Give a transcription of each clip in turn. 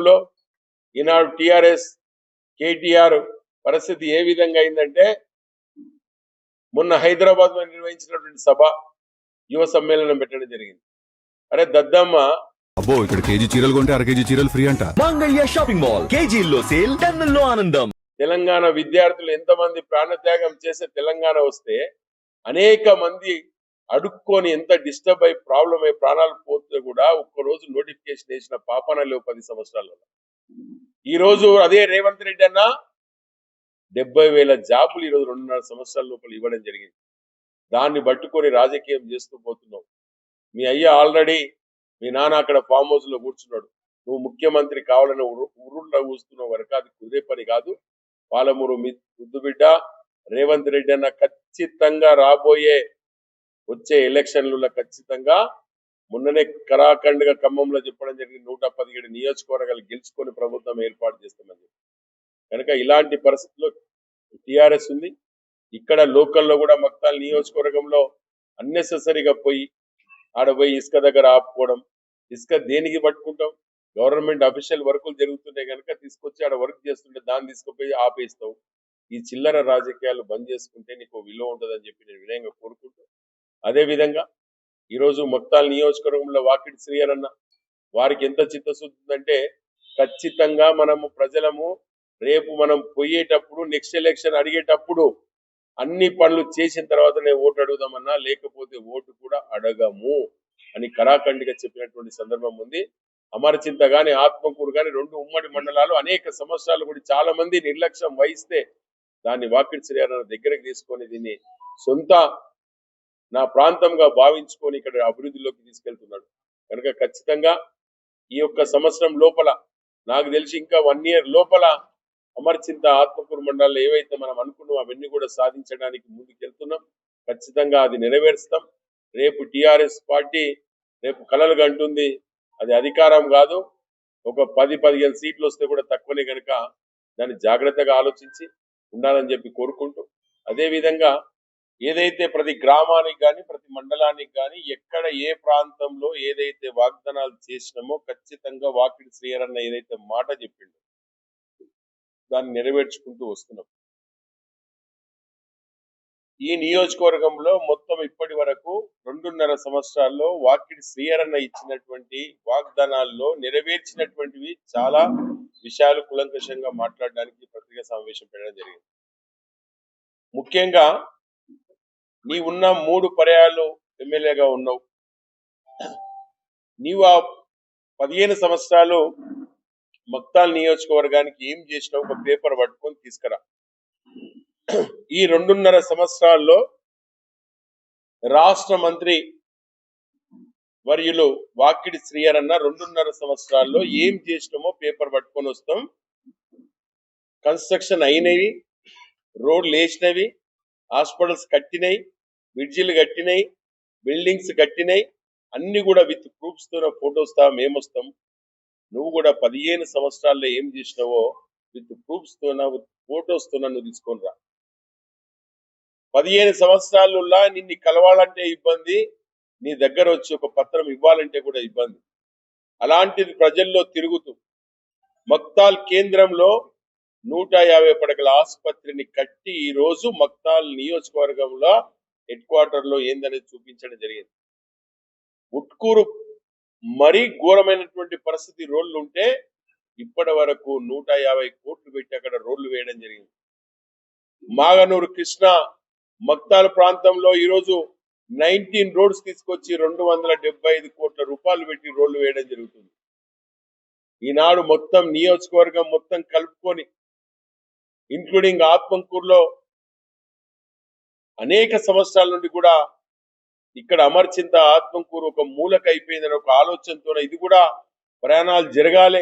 నియోజకవర్గంలో ఈనాడు టిఆర్ఎస్ కేటీఆర్ పరిస్థితి ఏ విధంగా అయిందంటే మొన్న హైదరాబాద్ లో నిర్వహించినటువంటి సభ యువ సమ్మేళనం పెట్టడం జరిగింది. అరే దద్దమ్మ, అబ్బో ఇక్కడ కేజీ చీరలు కొంటే అర కేజీ చీరలు ఫ్రీ అంట. మంగళ్య షాపింగ్ మాల్, కేజీల్లో సేల్, టన్నుల్లో ఆనందం. తెలంగాణ విద్యార్థులు ఎంతమంది ప్రాణత్యాగం చేసే తెలంగాణ వస్తే అనేక మంది అడుక్కొని ఎంత డిస్టర్బ్ అయి ప్రాబ్లం అయి ప్రాణాలు పోతే కూడా ఒక్కరోజు నోటిఫికేషన్ వేసిన పాపన లేవు 10 సంవత్సరాలలో. ఈ రోజు అదే రేవంత్ రెడ్డి అన్న 70,000 జాబులు ఈ రోజు 2.5 సంవత్సరాల లోపల ఇవ్వడం జరిగింది. దాన్ని పట్టుకొని రాజకీయం చేస్తూ పోతున్నావు. మీ అయ్య ఆల్రెడీ మీ నాన్న అక్కడ ఫామ్ హౌస్ లో కూర్చున్నాడు. నువ్వు ముఖ్యమంత్రి కావాలని ఉరుళ్ళ కూస్తున్నావు వరకు అది కుదే పని కాదు. పాలమూరు ముద్దు బిడ్డ రేవంత్ రెడ్డి అన్న ఖచ్చితంగా రాబోయే వచ్చే ఎలక్షన్లలో ఖచ్చితంగా మొన్ననే కరాఖండ్గా ఖమ్మంలో చెప్పడం జరిగింది 117 నియోజకవర్గాలు గెలుచుకొని ప్రభుత్వం ఏర్పాటు చేస్తామని చెప్పి. కనుక ఇలాంటి పరిస్థితుల్లో టిఆర్ఎస్ ఉంది. ఇక్కడ లోకల్లో కూడా మక్తాల్ నియోజకవర్గంలో అన్నెసెసరీగా పోయి ఆడపోయి ఇసుక దగ్గర ఆపుకోవడం. ఇసుక దేనికి పట్టుకుంటాం? గవర్నమెంట్ అఫీషియల్ వర్కులు జరుగుతుంటాయి కనుక తీసుకొచ్చి ఆడ వర్క్ చేస్తుంటే దాన్ని తీసుకుపోయి ఆపేస్తావు. ఈ చిల్లర రాజకీయాలు బంద్ చేసుకుంటే నీకు విలువ ఉంటుందని చెప్పి నేను వినయంగా కోరుకుంటూ, అదేవిధంగా ఈరోజు మక్తాల్ నియోజకవర్గంలో వాకిటి శ్రీహర్ అన్న వారికి ఎంత చిత్తశుద్ధి ఉందంటే ఖచ్చితంగా మనము ప్రజలము రేపు మనం పోయేటప్పుడు నెక్స్ట్ ఎలక్షన్ అడిగేటప్పుడు అన్ని పనులు చేసిన తర్వాతనే ఓటు అడుగుదామన్నా, లేకపోతే ఓటు కూడా అడగము అని కరాఖండిగా చెప్పినటువంటి సందర్భం ఉంది. అమరచింత గాని ఆత్మకూరు గాని 2 ఉమ్మడి మండలాలు అనేక సంవత్సరాలు కూడా చాలా మంది నిర్లక్ష్యం వహిస్తే దాన్ని వాకిటి శ్రీహర్ దగ్గరకు తీసుకొని దీన్ని సొంత నా ప్రాంతంగా భావించుకొని ఇక్కడ అభివృద్ధిలోకి తీసుకెళ్తున్నాడు. కనుక ఖచ్చితంగా ఈ యొక్క సంవత్సరం లోపల నాకు తెలిసి ఇంకా 1 ఇయర్ లోపల అమర్చింత ఆత్మకూరు మండలాల్లో ఏవైతే మనం అనుకున్నాం అవన్నీ కూడా సాధించడానికి ముందుకెళ్తున్నాం. ఖచ్చితంగా అది నెరవేరుస్తాం. రేపు టిఆర్ఎస్ పార్టీ రేపు కలలు కంటుంది. అది అధికారం కాదు, ఒక 10-15 సీట్లు వస్తే కూడా తక్కువనే కనుక దాన్ని జాగ్రత్తగా ఆలోచించి ఉండాలని చెప్పి కోరుకుంటూ, అదేవిధంగా ఏదైతే ప్రతి గ్రామానికి కానీ ప్రతి మండలానికి కానీ ఎక్కడ ఏ ప్రాంతంలో ఏదైతే వాగ్దానాలు చేసినామో ఖచ్చితంగా వాకిటి శ్రీహర్ అన్న ఏదైతే మాట చెప్పిండో దాన్ని నెరవేర్చుకుంటూ వస్తున్నాం. ఈ నియోజకవర్గంలో మొత్తం ఇప్పటి వరకు 2.5 సంవత్సరాల్లో వాకిటి శ్రీహర్ అన్న ఇచ్చినటువంటి వాగ్దానాల్లో నెరవేర్చినటువంటివి చాలా విషయాలు కులంకషంగా మాట్లాడడానికి పత్రికా సమావేశం పెట్టడం జరిగింది. ముఖ్యంగా నీ ఉన్న 3 పర్యాయాలు ఎమ్మెల్యేగా ఉన్నావు. నీవు ఆ 15 సంవత్సరాలు మక్తాల్ నియోజకవర్గానికి ఏం చేసినావు ఒక పేపర్ పట్టుకొని తీసుకురా. ఈ 2.5 సంవత్సరాల్లో రాష్ట్ర మంత్రి వర్యులు వాకిటి శ్రీహర్ అన్న 2.5 సంవత్సరాల్లో ఏం చేసినామో పేపర్ పట్టుకొని వస్తాం. కన్స్ట్రక్షన్ అయినవి, రోడ్లు వేసినవి, హాస్పిటల్స్ కట్టినాయి, బ్రిడ్జిలు కట్టినాయి, బిల్డింగ్స్ కట్టినాయి, అన్ని కూడా విత్ ప్రూఫ్స్ తో ఫొటోస్ తో మేము వస్తాం. నువ్వు కూడా 15 సంవత్సరాల్లో ఏం చేసినావో విత్ ప్రూఫ్స్ తో ఫొటోస్ తో నువ్వు తీసుకొని రా. 15 సంవత్సరాలలో నిన్ను కలవాలంటే ఇబ్బంది, నీ దగ్గర వచ్చి ఒక పత్రం ఇవ్వాలంటే కూడా ఇబ్బంది. అలాంటిది ప్రజల్లో తిరుగుతూ మక్తాల్ కేంద్రంలో 150 పడకల ఆసుపత్రిని కట్టి ఈ రోజు మక్తాల్ నియోజకవర్గంలో హెడ్ క్వార్టర్ లో ఏందనేది చూపించడం జరిగింది. ఉట్కూరు మరీ ఘోరమైనటువంటి పరిస్థితి రోడ్లు ఉంటే ఇప్పటి వరకు 150 కోట్లు పెట్టి అక్కడ రోడ్లు వేయడం జరిగింది. మాగనూరు కృష్ణ మక్తాల్ ప్రాంతంలో ఈరోజు 19 రోడ్స్ తీసుకొచ్చి 275 కోట్ల రూపాయలు పెట్టి రోడ్లు వేయడం జరుగుతుంది. ఈనాడు మొత్తం నియోజకవర్గం మొత్తం కలుపుకొని ఇంక్లూడింగ్ ఆత్మకూరులో అనేక సంవత్సరాల నుండి కూడా ఇక్కడ అమర్చింత ఆత్మకూరు ఒక మూలక అయిపోయిందని ఒక ఆలోచనతో ఇది కూడా ప్రయాణాలు జరగాలి.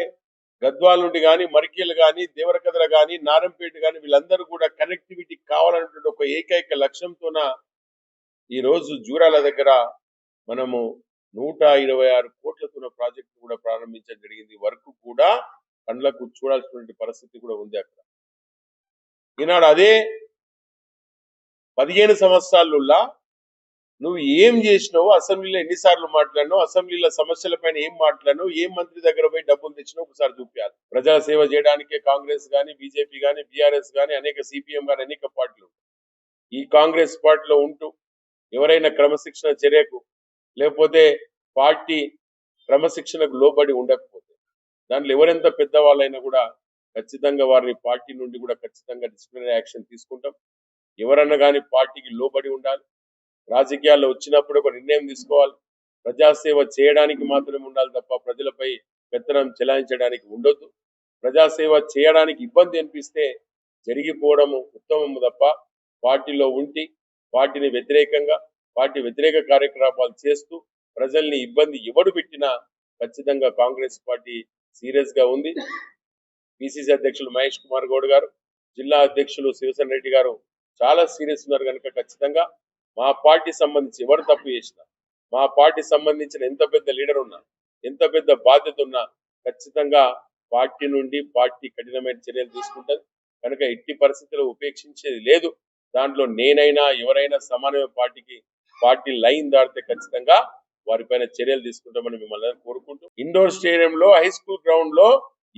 గద్వాల నుండి కానీ మరికీలు కానీ దేవరకద్ర కానీ నారంపేట కానీ వీళ్ళందరూ కూడా కనెక్టివిటీ కావాలన్నటువంటి ఒక ఏకైక లక్ష్యంతోన ఈ రోజు జూరాల దగ్గర మనము 126 కోట్లతో ప్రాజెక్టు కూడా ప్రారంభించడం జరిగింది. వర్క్ కూడా కళ్ళకు చూడాల్సినటువంటి పరిస్థితి కూడా ఉంది అక్కడ. ఈనాడు అదే 15 సంవత్సరాల్లో నువ్వు ఏం చేసినావు, అసెంబ్లీలో ఎన్నిసార్లు మాట్లాడినావు, అసెంబ్లీలో సమస్యలపైన ఏం మాట్లాడినావు, ఏం మంత్రి దగ్గర పోయి డబ్బులు తెచ్చినావు ఒకసారి చూపించాలి. ప్రజా సేవ చేయడానికే కాంగ్రెస్ గాని, బీజేపీ గాని, బీఆర్ఎస్ గాని, అనేక సిపిఎం గాని అనేక పార్టీలు. ఈ కాంగ్రెస్ పార్టీలో ఉంటూ ఎవరైనా క్రమశిక్షణ చర్యకు లేకపోతే పార్టీ క్రమశిక్షణకు లోబడి ఉండకపోతే దాంట్లో ఎవరెంత పెద్దవాళ్ళైనా కూడా ఖచ్చితంగా వారిని పార్టీ నుండి కూడా ఖచ్చితంగా డిసిప్లినరీ యాక్షన్ తీసుకుంటాం. ఎవరన్నా కానీ పార్టీకి లోబడి ఉండాలి. రాజకీయాల్లో వచ్చినప్పుడు ఒక నిర్ణయం తీసుకోవాలి. ప్రజాసేవ చేయడానికి మాత్రమే ఉండాలి తప్ప ప్రజలపై పెత్తనం చెలాయించడానికి ఉండొద్దు. ప్రజాసేవ చేయడానికి ఇబ్బంది అనిపిస్తే జరిగిపోవడము ఉత్తమము తప్ప పార్టీలో ఉండి పార్టీని వ్యతిరేకంగా పార్టీ వ్యతిరేక కార్యకలాపాలు చేస్తూ ప్రజల్ని ఇబ్బంది ఎవడు పెట్టినా ఖచ్చితంగా కాంగ్రెస్ పార్టీ సీరియస్ గా ఉంది. పిసిసి అధ్యక్షులు మహేష్ కుమార్ గౌడ్ గారు, జిల్లా అధ్యక్షులు శివసేన రెడ్డి గారు చాలా సీరియస్ ఉన్నారు కనుక ఖచ్చితంగా మా పార్టీ సంబంధించి ఎవరు తప్పు చేసినా, మా పార్టీ సంబంధించిన ఎంత పెద్ద లీడర్ ఉన్నా, ఎంత పెద్ద బాధ్యత ఉన్నా ఖచ్చితంగా పార్టీ నుండి పార్టీ కఠినమైన చర్యలు తీసుకుంటుంది కనుక ఎట్టి పరిస్థితుల్లో ఉపేక్షించేది లేదు. దాంట్లో నేనైనా ఎవరైనా సమానమైన పార్టీ లైన్ దాటితే ఖచ్చితంగా వారిపైన చర్యలు తీసుకుంటామని మిమ్మల్ని కోరుకుంటూ, ఇండోర్ స్టేడియంలో హై స్కూల్ గ్రౌండ్ లో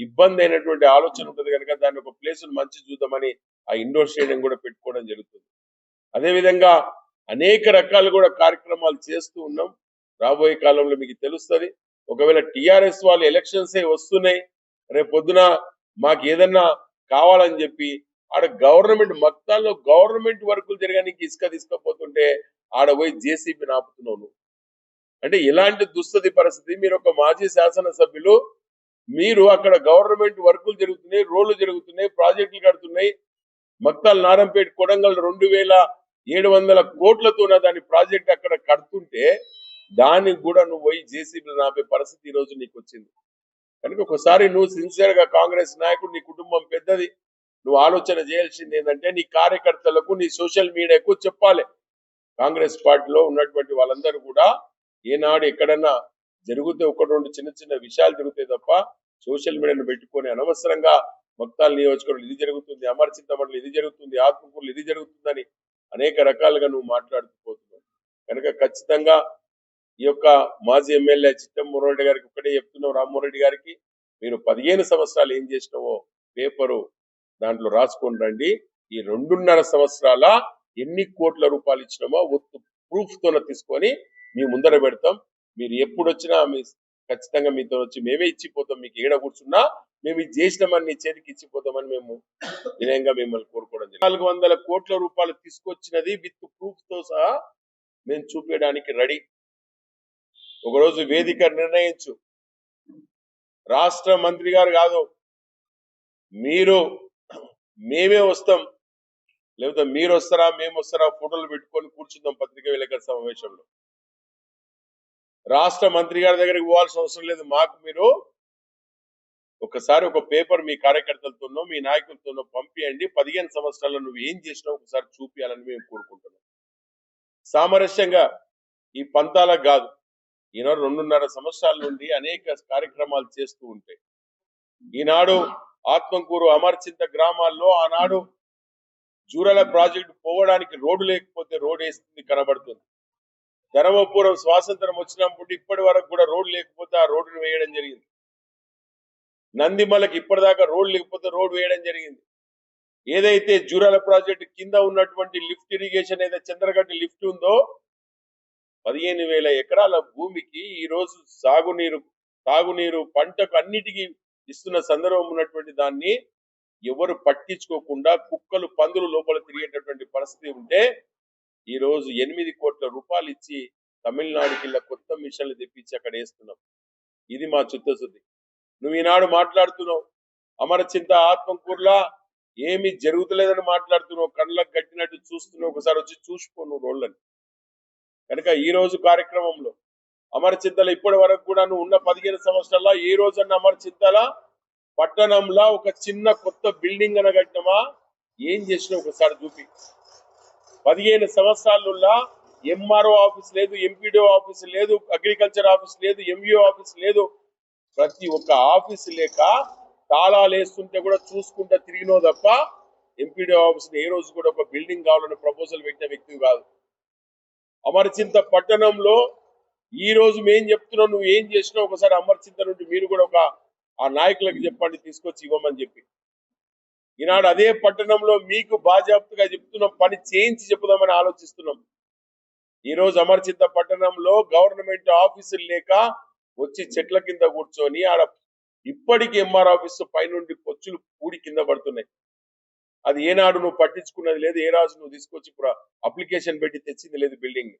ఇబ్బంది అయినటువంటి ఆలోచన ఉంటుంది కనుక దాన్ని ఒక ప్లేస్ మంచి చూద్దామని ఆ ఇండోర్ స్టేడియం కూడా పెట్టుకోవడం జరుగుతుంది. అదేవిధంగా అనేక రకాలు కూడా కార్యక్రమాలు చేస్తూ ఉన్నాం. రాబోయే కాలంలో మీకు తెలుస్తుంది. ఒకవేళ టిఆర్ఎస్ వాళ్ళు ఎలక్షన్స్ వస్తున్నాయి, రేపు పొద్దున మాకు ఏదన్నా కావాలని చెప్పి ఆడ గవర్నమెంట్ మొత్తాల్లో గవర్నమెంట్ వర్కులు జరగడానికి ఇసుక తీసుకపోతుంటే ఆడ పోయి జేసీబీ ఆపుతున్నావు. అంటే ఇలాంటి దుస్థితి పరిస్థితి. మీరు ఒక మాజీ శాసనసభ్యులు, మీరు అక్కడ గవర్నమెంట్ వర్కులు జరుగుతున్నాయి, రోడ్లు జరుగుతున్నాయి, ప్రాజెక్టులు కడుతున్నాయి. మక్తాల్ నారంపేట కొడంగల్ 2700 కోట్లతో దాని ప్రాజెక్ట్ అక్కడ కడుతుంటే దానికి కూడా నువ్వు పోయి జేసీబీలు ఆపే పరిస్థితి ఈ రోజు నీకు వచ్చింది. కనుక ఒకసారి నువ్వు సిన్సియర్ గా కాంగ్రెస్ నాయకుడు, నీ కుటుంబం పెద్దది, నువ్వు ఆలోచన చేయాల్సింది ఏంటంటే నీ కార్యకర్తలకు, నీ సోషల్ మీడియాకు చెప్పాలి. కాంగ్రెస్ పార్టీలో ఉన్నటువంటి వాళ్ళందరూ కూడా ఏనాడు ఎక్కడన్నా జరిగితే ఒకటి రెండు చిన్న చిన్న విషయాలు జరుగుతాయి తప్ప సోషల్ మీడియాను పెట్టుకొని అనవసరంగా మక్తాల్ నియోజకవర్గంలో ఇది జరుగుతుంది, అమర్ చింతమణిలో ఇది జరుగుతుంది, ఆత్మకూరులో ఇది జరుగుతుందని అనేక రకాలుగా నువ్వు మాట్లాడుతూ పోతున్నావు. కనుక ఖచ్చితంగా ఈ యొక్క మాజీ ఎమ్మెల్యే చిట్టమోహన్ రెడ్డి గారికి ఒక్కటే చెప్తున్నావు, రామ్మోహన్ రెడ్డి గారికి, మీరు 15 సంవత్సరాలు ఏం చేసినావో పేపరు దాంట్లో రాసుకొని రండి. ఈ 2.5 సంవత్సరాల ఎన్ని కోట్ల రూపాయలు ఇచ్చినామో ఒత్తు ప్రూఫ్ తోనే తీసుకొని మీ ముందర పెడతాం. మీరు ఎప్పుడు వచ్చినా ఖచ్చితంగా మీతో వచ్చి మేమే ఇచ్చిపోతాం. మీకు ఏడ కూర్చున్నా మేము ఇది చేసినామని నీ చేతికి ఇచ్చిపోతామని మేము వినయంగా మిమ్మల్ని కోరుకోవడం జరిగింది. 400 కోట్ల రూపాయలు తీసుకొచ్చినది విత్ ప్రూఫ్ తో సహా మేము చూపించడానికి రెడీ. ఒకరోజు వేదిక నిర్ణయించు, రాష్ట్ర మంత్రి గారు కాదు, మేమే వస్తాం, లేకపోతే మీరు వస్తారా మేము వస్తారా ఫోటోలు పెట్టుకొని కూర్చుందాం పత్రికా విలేకరుల సమావేశంలో. రాష్ట్ర మంత్రి గారి దగ్గరికి పోవాల్సిన అవసరం లేదు. మాకు మీరు ఒకసారి ఒక పేపర్ మీ కార్యకర్తలతోనో మీ నాయకులతోనో పంపియండి. 15 సంవత్సరాల్లో నువ్వు ఏం చేసినావు ఒకసారి చూపించాలని మేము కోరుకుంటున్నాం. సామరస్యంగా ఈ పంతాలకు కాదు. ఈనాడు 2.5 సంవత్సరాల నుండి అనేక కార్యక్రమాలు చేస్తూ ఉంటాయి. ఈనాడు ఆత్మకూరు, అమర్చింత గ్రామాల్లో ఆనాడు జూరాల ప్రాజెక్టు పోవడానికి రోడ్డు లేకపోతే రోడ్ వేస్తుంది కనబడుతుంది. ధర్మపురం స్వాతంత్రం వచ్చినప్పుడు ఇప్పటి వరకు కూడా రోడ్డు లేకపోతే ఆ రోడ్డును వేయడం జరిగింది. నందిమలకి ఇప్పటిదాకా రోడ్డు లేకపోతే రోడ్డు వేయడం జరిగింది. ఏదైతే జూరాల ప్రాజెక్టు కింద ఉన్నటువంటి లిఫ్ట్ ఇరిగేషన్ ఏదైతే చంద్రగడ్డ లిఫ్ట్ ఉందో 15,000 ఎకరాల భూమికి ఈ రోజు తాగునీరు పంటకు అన్నిటికీ ఇస్తున్న సందర్భం ఉన్నటువంటి దాన్ని ఎవరు పట్టించుకోకుండా కుక్కలు పందులు లోపల తిరిగేటటువంటి పరిస్థితి ఉంటే ఈ రోజు 8 కోట్ల రూపాయలు ఇచ్చి తమిళనాడుకి కొత్త మిషన్లు తెప్పించి అక్కడ వేస్తున్నాం. ఇది మా చిత్తశుద్ధి. నువ్వు ఈనాడు మాట్లాడుతున్నావు అమరచింత ఆత్మకూరులా ఏమి జరుగుతలేదని మాట్లాడుతున్నావు, కళ్ళకు కట్టినట్టు చూస్తున్నావు. ఒకసారి వచ్చి చూసిపో నువ్వు రోడ్లని. కనుక ఈ రోజు కార్యక్రమంలో అమరచింతల ఇప్పటి వరకు కూడా నువ్వు ఉన్న 15 సంవత్సరాల్లో ఏ రోజన్నా అమరచింతల పట్టణంలో ఒక చిన్న కొత్త బిల్డింగ్ అనగట్టమా ఏం చేసినా ఒకసారి చూపి. 15 సంవత్సరాలలో ఎంఆర్ఓ ఆఫీస్ లేదు, ఎంపీడీఓ ఆఫీస్ లేదు, అగ్రికల్చర్ ఆఫీస్ లేదు, ఎంఈఓ ఆఫీస్ లేదు. ప్రతి ఒక్క ఆఫీస్ లేక తాళాలు వేస్తుంటే కూడా చూసుకుంటా తిరిగినో తప్ప ఎంపీడీఓ ఆఫీస్ ఏ రోజు కూడా ఒక బిల్డింగ్ కావాలని ప్రపోజల్ పెట్టిన వ్యక్తి కాదు. అమరచింత పట్టణంలో ఈ రోజు మేం చెప్తున్నాం, నువ్వు ఏం చేసినావు ఒకసారి అమరచింత నుండి మీరు కూడా ఆ నాయకులకు చెప్పండి, తీసుకొచ్చి ఇవ్వమని చెప్పి. ఈనాడు అదే పట్టణంలో మీకు బాజాప్తుగా చెప్తున్నాం, పని చేయించి చెప్పుదామని ఆలోచిస్తున్నాం. ఈ రోజు అమరచింత పట్టణంలో గవర్నమెంట్ ఆఫీసులు లేక వచ్చి చెట్ల కింద కూర్చొని ఆడ ఇప్పటికీ ఎంఆర్ ఆఫీసు పైనుండి పొచ్చులు పూడి కింద పడుతున్నాయి. అది ఏనాడు నువ్వు పట్టించుకున్నది లేదు, ఏ రాజు నువ్వు తీసుకొచ్చి ఇప్పుడు అప్లికేషన్ పెట్టి తెచ్చింది లేదు బిల్డింగ్.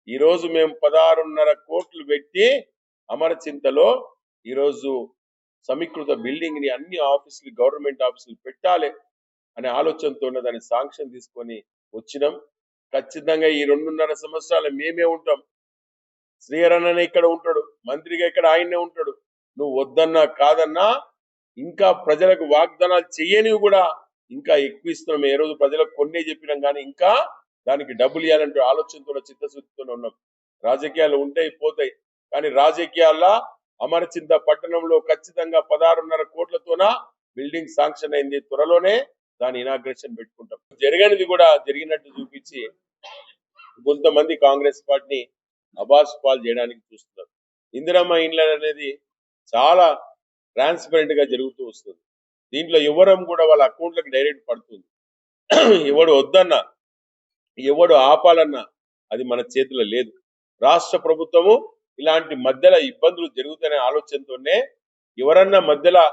ఈ రోజు మేము 16.5 కోట్లు పెట్టి అమరచింతలో ఈరోజు సమీకృత బిల్డింగ్ ని అన్ని ఆఫీసులు గవర్నమెంట్ ఆఫీసులు పెట్టాలి అనే ఆలోచనతో దాన్ని శాంక్షన్ తీసుకొని వచ్చినాం. ఖచ్చితంగా ఈ 2.5 సంవత్సరాలు మేమే ఉంటాం. శ్రీహరన్ననే ఇక్కడ ఉంటాడు, మంత్రిగా ఇక్కడ ఆయన్నే ఉంటాడు. నువ్వు వద్దన్నా కాదన్నా ఇంకా ప్రజలకు వాగ్దానాలు చెయ్యనివి కూడా ఇంకా ఎక్కువ ఇస్తున్నాం. ఏ రోజు ప్రజలకు కొన్నే చెప్పినాం కానీ ఇంకా దానికి డబ్బులు ఇవ్వాలంటే ఆలోచనతో చిత్తశుద్ధితో ఉన్నాం. రాజకీయాలు ఉంటాయి పోతాయి, కానీ రాజకీయాల్లో అమరచింత పట్టణంలో ఖచ్చితంగా 16.5 కోట్లతోన బిల్డింగ్ శాంక్షన్ అయింది. త్వరలోనే దాని ఇనాగ్రేషన్ పెట్టుకుంటాం. జరగనిది కూడా జరిగినట్టు చూపించి కొంతమంది కాంగ్రెస్ పార్టీని అబాస్ పాలు చేయడానికి చూస్తున్నారు. ఇందిరమ్మ ఇండ్లు అనేది చాలా ట్రాన్స్పరెంట్ గా జరుగుతూ వస్తుంది. దీంట్లో ఎవరం కూడా వాళ్ళ అకౌంట్లకు డైరెక్ట్ పడుతుంది. ఎవడు వద్దన్నా ఎవడు ఆపాలన్నా అది మన చేతిలో లేదు. రాష్ట్ర ప్రభుత్వము ఇలాంటి మధ్యలో ఇబ్బందులు జరుగుతున్న ఆలోచనతోనే ఎవరన్నా మధ్యలో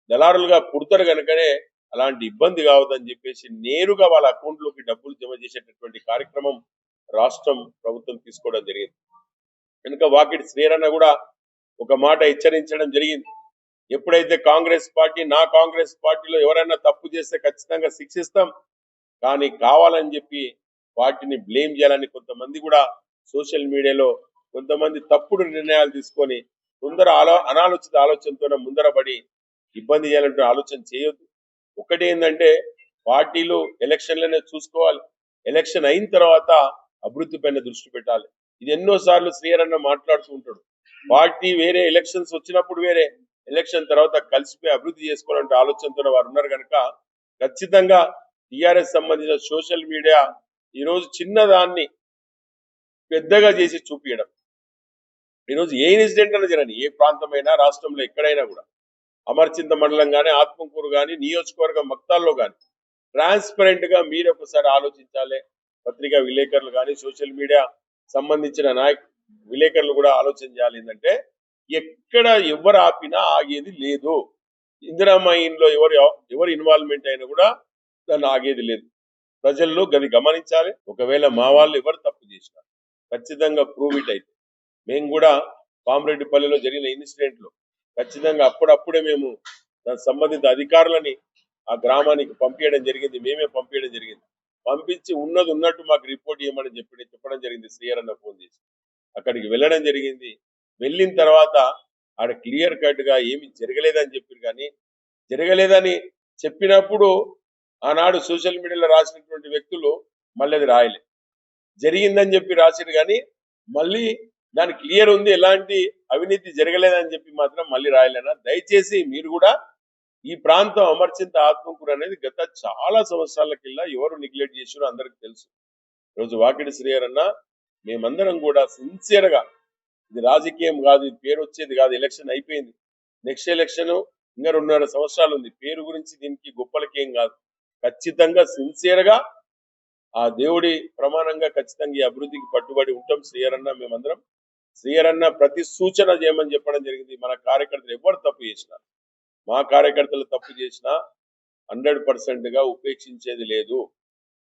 దళారులుగా పుడతారు కనుకనే అలాంటి ఇబ్బంది కావద్దని చెప్పేసి నేరుగా వాళ్ళ అకౌంట్లోకి డబ్బులు జమ చేసేటటువంటి కార్యక్రమం రాష్ట్రం ప్రభుత్వం తీసుకోవడం జరిగింది. కనుక వాకిటి శ్రీరన్న కూడా ఒక మాట హెచ్చరించడం జరిగింది. ఎప్పుడైతే కాంగ్రెస్ పార్టీలో ఎవరైనా తప్పు చేస్తే ఖచ్చితంగా శిక్షిస్తాం, కానీ కావాలని చెప్పి పార్టీని బ్లేమ్ చేయాలని కొంతమంది కూడా సోషల్ మీడియాలో కొంతమంది తప్పుడు నిర్ణయాలు తీసుకొని అనాలోచిత ఆలోచనతో ముందరబడి ఇబ్బంది చేయాలంటే ఆలోచన చేయొద్దు. ఒకటి ఏంటంటే పార్టీలు ఎలక్షన్లనే చూసుకోవాలి, ఎలక్షన్ అయిన తర్వాత అభివృద్ధి పైన దృష్టి పెట్టాలి. ఇది ఎన్నోసార్లు శ్రీహరన్న మాట్లాడుతూ ఉంటాడు. పార్టీ వేరే, ఎలక్షన్స్ వచ్చినప్పుడు వేరే, ఎలక్షన్ తర్వాత కలిసిపోయి అభివృద్ధి చేసుకోవాలంటే ఆలోచనతో వారు ఉన్నారు కనుక ఖచ్చితంగా టిఆర్ఎస్ సంబంధించిన సోషల్ మీడియా ఈరోజు చిన్నదాన్ని పెద్దగా చేసి చూపించడం. ఈరోజు ఏ ఇన్సిడెంట్ అయినా జరగని, ఏ ప్రాంతమైనా రాష్ట్రంలో ఎక్కడైనా కూడా అమర్చింత మండలం కానీ, ఆత్మకూరు కానీ, నియోజకవర్గం మక్తాల్లో కానీ ట్రాన్స్పరెంట్ గా మీరు ఒకసారి ఆలోచించాలి. పత్రికా విలేకరులు కానీ, సోషల్ మీడియా సంబంధించిన విలేకరులు కూడా ఆలోచన చేయాలి. ఏంటంటే ఎక్కడ ఎవరు ఆపినా ఆగేది లేదు. ఇందిరమ్మ ఇంట్లో ఎవరు ఇన్వాల్వ్మెంట్ అయినా కూడా దాన్ని ఆగేది లేదు. ప్రజల్లో గది గమనించాలి. ఒకవేళ మా వాళ్ళు ఎవరు తప్పు చేసినా ఖచ్చితంగా ప్రూవ్ ఇట్ అయితే మేము కూడా పామరెడ్డిపల్లిలో జరిగిన ఇన్సిడెంట్ లో ఖచ్చితంగా అప్పుడప్పుడే మేము దాని సంబంధిత అధికారులని ఆ గ్రామానికి పంపించడం జరిగింది. మేమే పంపించడం జరిగింది. పంపించి ఉన్నది ఉన్నట్టు మాకు రిపోర్ట్ ఇవ్వమని చెప్పడం జరిగింది. శ్రీహరన్న ఫోన్ చేసి అక్కడికి వెళ్ళడం జరిగింది. వెళ్ళిన తర్వాత ఆడ క్లియర్ కట్ గా ఏమి జరగలేదని చెప్పారు. కానీ జరగలేదని చెప్పినప్పుడు ఆనాడు సోషల్ మీడియాలో రాసినటువంటి వ్యక్తులు మళ్ళీ అది రాయలేదు. జరిగిందని చెప్పి రాసిరు కానీ మళ్ళీ దాని క్లియర్ ఉంది, ఎలాంటి అవినీతి జరగలేదని చెప్పి మాత్రం మళ్ళీ రాయలేనా? దయచేసి మీరు కూడా ఈ ప్రాంతం అమర్చింత ఆత్మకూరు అనేది గత చాలా సంవత్సరాల కింద ఎవరు నెగ్లెక్ట్ చేసారో అందరికి తెలుసు. రోజు వాకిడి శ్రీహరన్న మేమందరం కూడా సిన్సియర్ గా, ఇది రాజకీయం కాదు, ఇది పేరు వచ్చేది కాదు, ఎలక్షన్ అయిపోయింది, నెక్స్ట్ ఎలక్షన్ ఇంకా 2.5 సంవత్సరాలు ఉంది. పేరు గురించి దీనికి గొప్పలకేం కాదు. ఖచ్చితంగా సిన్సియర్ గా ఆ దేవుడి ప్రమాణంగా ఖచ్చితంగా ఈ అభివృద్ధికి పట్టుబడి ఉంటాం. మేమందరం శ్రీహరన్న ప్రతి సూచన చేయమని చెప్పడం జరిగింది. మన కార్యకర్తలు ఎవరు తప్పు చేసినా, మా కార్యకర్తలు తప్పు చేసినా 100% గా ఉపేక్షించేది లేదు.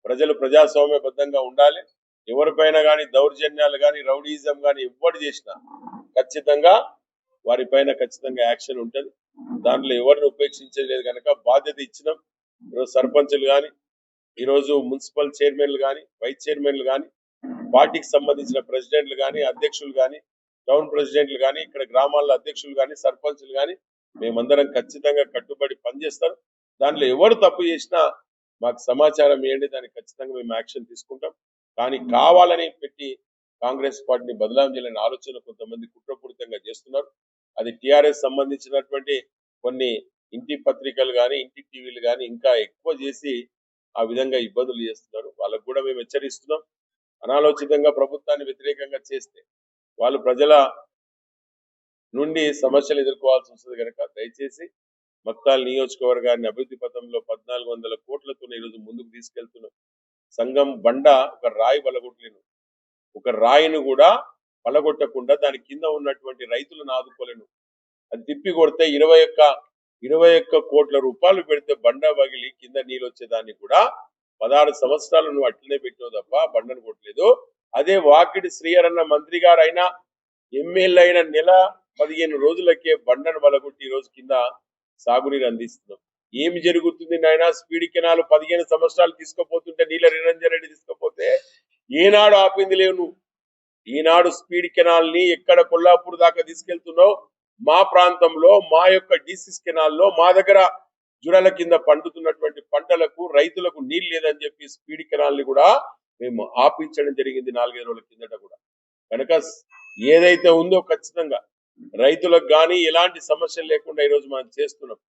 ప్రజలు ప్రజాస్వామ్యబద్ధంగా ఉండాలి. ఎవరిపైన కానీ దౌర్జన్యాలు కానీ, రౌడీజం కానీ ఎవరు చేసినా ఖచ్చితంగా వారిపైన ఖచ్చితంగా యాక్షన్ ఉంటుంది. దాంట్లో ఎవరిని ఉపేక్షించలేదు కనుక బాధ్యత ఇచ్చినాం. ఈరోజు సర్పంచులు కానీ, ఈరోజు మున్సిపల్ చైర్మన్లు కానీ, వైస్ చైర్మన్లు కానీ, పార్టీకి సంబంధించిన ప్రెసిడెంట్లు కానీ, అధ్యక్షులు కానీ, టౌన్ ప్రెసిడెంట్లు కానీ, ఇక్కడ గ్రామాల అధ్యక్షులు కానీ, సర్పంచులు కానీ మేమందరం ఖచ్చితంగా కట్టుబడి పనిచేస్తారు. దాంట్లో ఎవరు తప్పు చేసినా మాకు సమాచారం ఇవ్వండి, దానికి ఖచ్చితంగా మేము యాక్షన్ తీసుకుంటాం. కానీ కావాలని పెట్టి కాంగ్రెస్ పార్టీని బదలాం చేయాలని ఆలోచన కొంతమంది కుట్రపూరితంగా చేస్తున్నారు. అది టిఆర్ఎస్ సంబంధించినటువంటి కొన్ని ఇంటి పత్రికలు కానీ, ఇంటి టీవీలు కానీ ఇంకా ఎక్కువ చేసి ఆ విధంగా ఇబ్బందులు చేస్తున్నారు. వాళ్ళకు కూడా మేము హెచ్చరిస్తున్నాం. అనాలోచితంగా ప్రభుత్వాన్ని వ్యతిరేకంగా చేస్తే వాళ్ళు ప్రజల నుండి సమస్యలు ఎదుర్కోవాల్సి వస్తుంది కనుక దయచేసి మక్తాల్ నియోజకవర్గాన్ని అభివృద్ధి పథంలో 1400 కోట్లతో ఈరోజు ముందుకు తీసుకెళ్తున్నాం. సంఘం బండ ఒక రాయి పలగొట్టలేను, ఒక రాయిని కూడా పలగొట్టకుండా దాని కింద ఉన్నటువంటి రైతులను ఆదుకోలేను. అది తిప్పి కొడితే 21 కోట్ల రూపాయలు పెడితే బండ పగిలి కింద నీళ్ళు వచ్చేదాన్ని కూడా 16 సంవత్సరాలు నువ్వు అట్లనే పెట్టావు తప్ప బండను కొట్టలేదు. అదే వాకిడి శ్రీహరన్న మంత్రి గారు అయినా ఎమ్మెల్యే అయిన నెల 15 రోజులకే బండను పలగొట్టి ఈ రోజు కింద సాగునీరు అందిస్తున్నాం. ఏమి జరుగుతుంది నాయన? స్పీడ్ కెనాల్ 15 సంవత్సరాలు తీసుకుపోతుంటే నీళ్ళ నిరంజన్ రెడ్డి తీసుకుపోతే ఏనాడు ఆపింది లేవు నువ్వు. ఈనాడు స్పీడ్ కెనాల్ ని ఎక్కడ కొల్లాపూర్ దాకా తీసుకెళ్తున్నావు. మా ప్రాంతంలో మా యొక్క డిసిస్ కెనాల్లో మా దగ్గర జుడల కింద పండుతున్నటువంటి పంటలకు రైతులకు నీళ్ళు లేదని చెప్పి స్పీడ్ కెనాల్ ని కూడా మేము ఆపించడం జరిగింది 4-5 రోజుల కిందట కూడా. కనుక ఏదైతే ఉందో ఖచ్చితంగా రైతులకు కానీ ఎలాంటి సమస్యలు లేకుండా ఈరోజు మనం చేస్తున్నాం.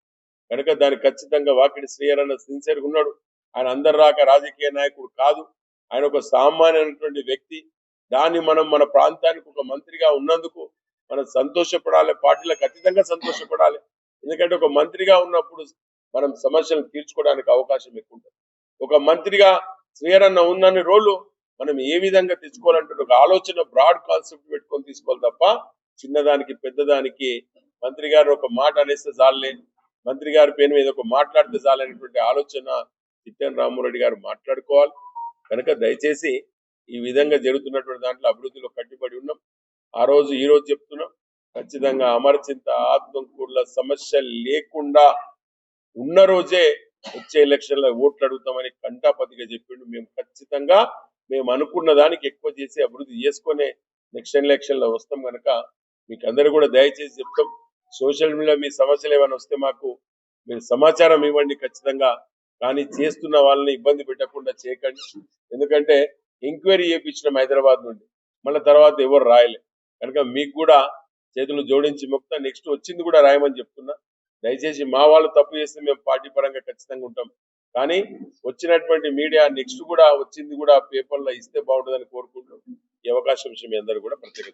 కనుక దానికి ఖచ్చితంగా వాకిడి శ్రీహరన్న సిన్సియర్గా ఉన్నాడు. ఆయన అందరు రాక రాజకీయ నాయకుడు కాదు, ఆయన ఒక సామాన్యమైనటువంటి వ్యక్తి. దాన్ని మనం మన ప్రాంతానికి ఒక మంత్రిగా ఉన్నందుకు మనం సంతోషపడాలి, పార్టీలకు అతీతంగా సంతోషపడాలి. ఎందుకంటే ఒక మంత్రిగా ఉన్నప్పుడు మనం సమస్యలు తీర్చుకోవడానికి అవకాశం ఎక్కువ ఉంటుంది. ఒక మంత్రిగా శ్రీహరన్న ఉన్నన్ని రోజులు మనం ఏ విధంగా తెచ్చుకోవాలంటే ఒక ఆలోచన, బ్రాడ్ కాన్సెప్ట్ పెట్టుకొని తీసుకోవాలి తప్ప చిన్నదానికి పెద్దదానికి మంత్రి గారు ఒక మాట అనేస్తే చాలే, మంత్రి గారి పేరు మీద ఒక మాట్లాడితే చాలనేటువంటి ఆలోచన చిట్టెన్ రామారెడ్డి గారు మాట్లాడుకోవాలి. కనుక దయచేసి ఈ విధంగా జరుగుతున్నటువంటి దాంట్లో అభివృద్ధిలో కట్టుబడి ఉన్నాం. ఆ రోజు ఈ రోజు చెప్తున్నాం, ఖచ్చితంగా అమరచింత ఆత్మకూరుల సమస్య లేకుండా ఉన్న రోజే వచ్చే ఎలక్షన్ లో ఓట్లు అడుగుతామని కంటాపతిగా చెప్పిండు. మేము ఖచ్చితంగా మేము అనుకున్న దానికి ఎక్కువ చేసి అభివృద్ధి చేసుకునే నెక్స్ట్ ఎలక్షన్ లో వస్తాం. కనుక మీకు అందరూ కూడా దయచేసి చెప్తాం, సోషల్ మీడియా మీ సమస్యలు ఏమైనా వస్తే మాకు మీరు సమాచారం ఇవ్వండి ఖచ్చితంగా. కానీ చేస్తున్న వాళ్ళని ఇబ్బంది పెట్టకుండా చేయకండి. ఎందుకంటే ఎంక్వైరీ చేయించడం హైదరాబాద్ నుండి, మళ్ళీ తర్వాత ఎవరు రాయలే. కనుక మీకు కూడా చేతులు జోడించి మొక్తా, నెక్స్ట్ వచ్చింది కూడా రాయమని చెప్తున్నా. దయచేసి మా వాళ్ళు తప్పు చేస్తే మేము పార్టీ పరంగా ఖచ్చితంగా ఉంటాం. కానీ వచ్చినటువంటి మీడియా నెక్స్ట్ కూడా వచ్చింది కూడా పేపర్లో ఇస్తే బాగుంటుందని కోరుకుంటూ ఈ అవకాశం విషయం మీ అందరూ కూడా ప్రత్యేక